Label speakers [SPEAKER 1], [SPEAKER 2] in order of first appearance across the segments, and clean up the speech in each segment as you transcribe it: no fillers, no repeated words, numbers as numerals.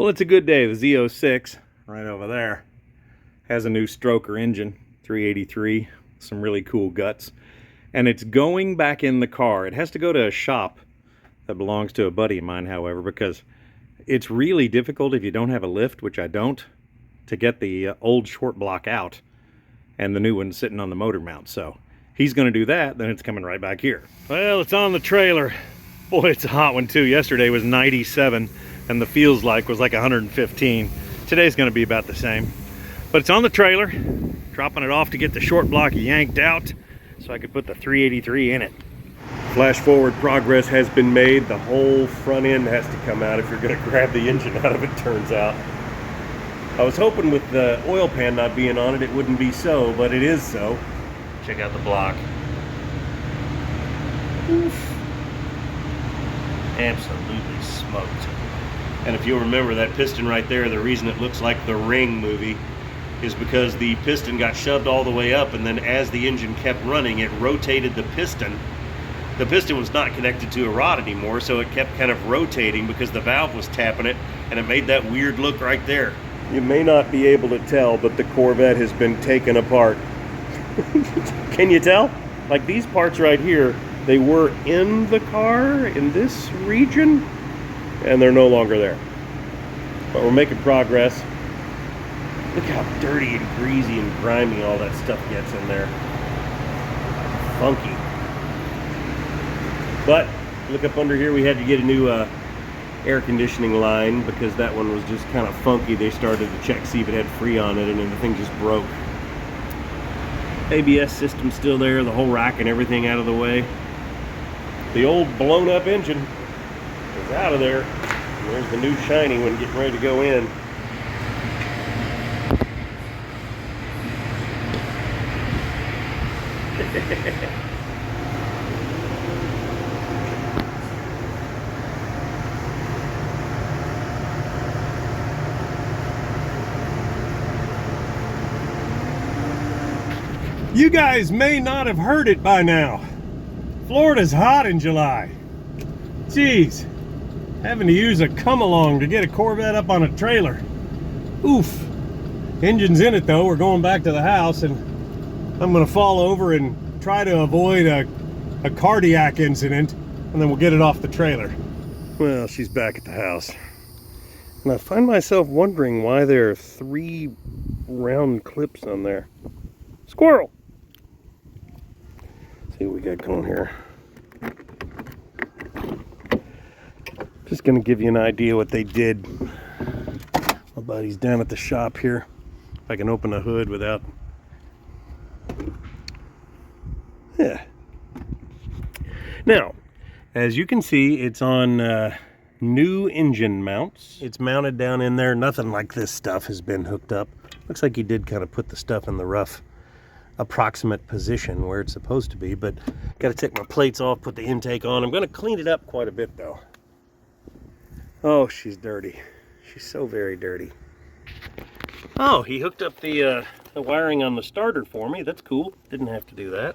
[SPEAKER 1] Well, it's a good day. The Z06, right over there, has a new stroker engine, 383, some really cool guts. And it's going back in the car. It has to go to a shop that belongs to a buddy of mine, however, because it's really difficult if you don't have a lift, which I don't, to get the old short block out and the new one sitting on the motor mount. So he's going to do that, then it's coming right back here. Well, it's on the trailer. Boy, it's a hot one too. Yesterday was 97 and the feels like was like 115. Today's going to be about the same. But it's on the trailer, dropping it off to get the short block yanked out so I could put the 383 in it.
[SPEAKER 2] Flash forward progress has been made. The whole front end has to come out if you're going to grab the engine out of it, turns out. I was hoping with the oil pan not being on it, it wouldn't be so, but it is so.
[SPEAKER 1] Check out the block.
[SPEAKER 2] Oof. Absolutely smoked. And if you'll remember that piston right there, the reason it looks like the Ring movie is because the piston got shoved all the way up, and then as the engine kept running, it rotated the piston. The piston was not connected to a rod anymore, so it kept kind of rotating because the valve was tapping it, and it made that weird look right there. You may not be able to tell, but the Corvette has been taken apart. Can you tell? Like these parts right here, they were in the car in this region, and they're no longer there. But we're making progress. Look how dirty and greasy and grimy all that stuff gets in there. Funky. But look up under here, we had to get a new air conditioning line because that one was just kind of funky. They started to check, see if it had Freon in it, and the thing just broke. ABS system's still there, the whole rack and everything out of the way. The old blown up engine is out of there. And there's the new shiny one getting ready to go in. You guys may not have heard it by now. Florida's hot in July. Jeez, having to use a come-along to get a Corvette up on a trailer. Oof. Engine's in it though. We're going back to the house, and I'm gonna fall over and try to avoid a cardiac incident, and then we'll get it off the trailer. Well, she's back at the house. And I find myself wondering why there are 3 round clips on there. Squirrel! See what we got going here. Just gonna give you an idea what they did. My buddy's down at the shop here. If I can open the hood without... Yeah. Now, as you can see, it's on new engine mounts. It's mounted down in there. Nothing like this stuff has been hooked up. Looks like he did kind of put the stuff in the rough approximate position where it's supposed to be, but got to take my plates off, put the intake on. I'm going to clean it up quite a bit though. Oh, she's dirty. She's so very dirty. Oh, he hooked up the wiring on the starter for me. That's cool. Didn't have to do that.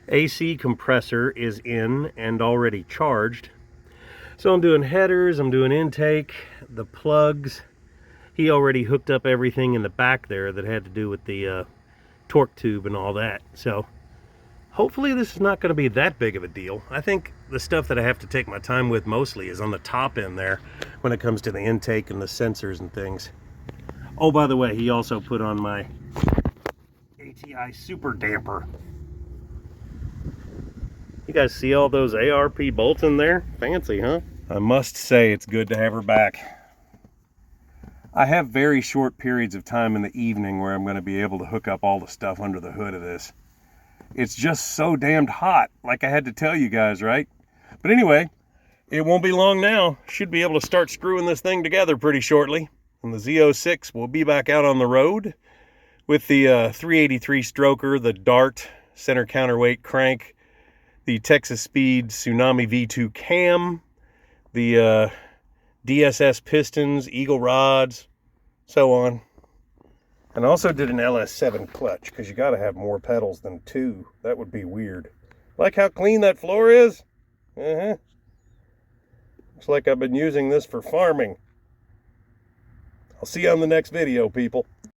[SPEAKER 2] AC compressor is in and already charged. So I'm doing headers, I'm doing intake, the plugs. He already hooked up everything in the back there that had to do with the torque tube and all that. So hopefully this is not going to be that big of a deal. I think the stuff that I have to take my time with mostly is on the top end there when it comes to the intake and the sensors and things. Oh, by the way, he also put on my ATI super damper. You guys see all those ARP bolts in there? Fancy, huh? I must say it's good to have her back. I have very short periods of time in the evening where I'm going to be able to hook up all the stuff under the hood of this. It's just so damned hot, like I had to tell you guys, right? But anyway, it won't be long now. Should be able to start screwing this thing together pretty shortly. And the Z06 will be back out on the road with the 383 stroker, the Dart center counterweight crank, the Texas Speed Tsunami V2 cam, the DSS pistons, Eagle rods, so on. And also did an LS7 clutch, because you got to have more pedals than 2. That would be weird. Like how clean that floor is? Looks like I've been using this for farming. I'll see you on the next video, people.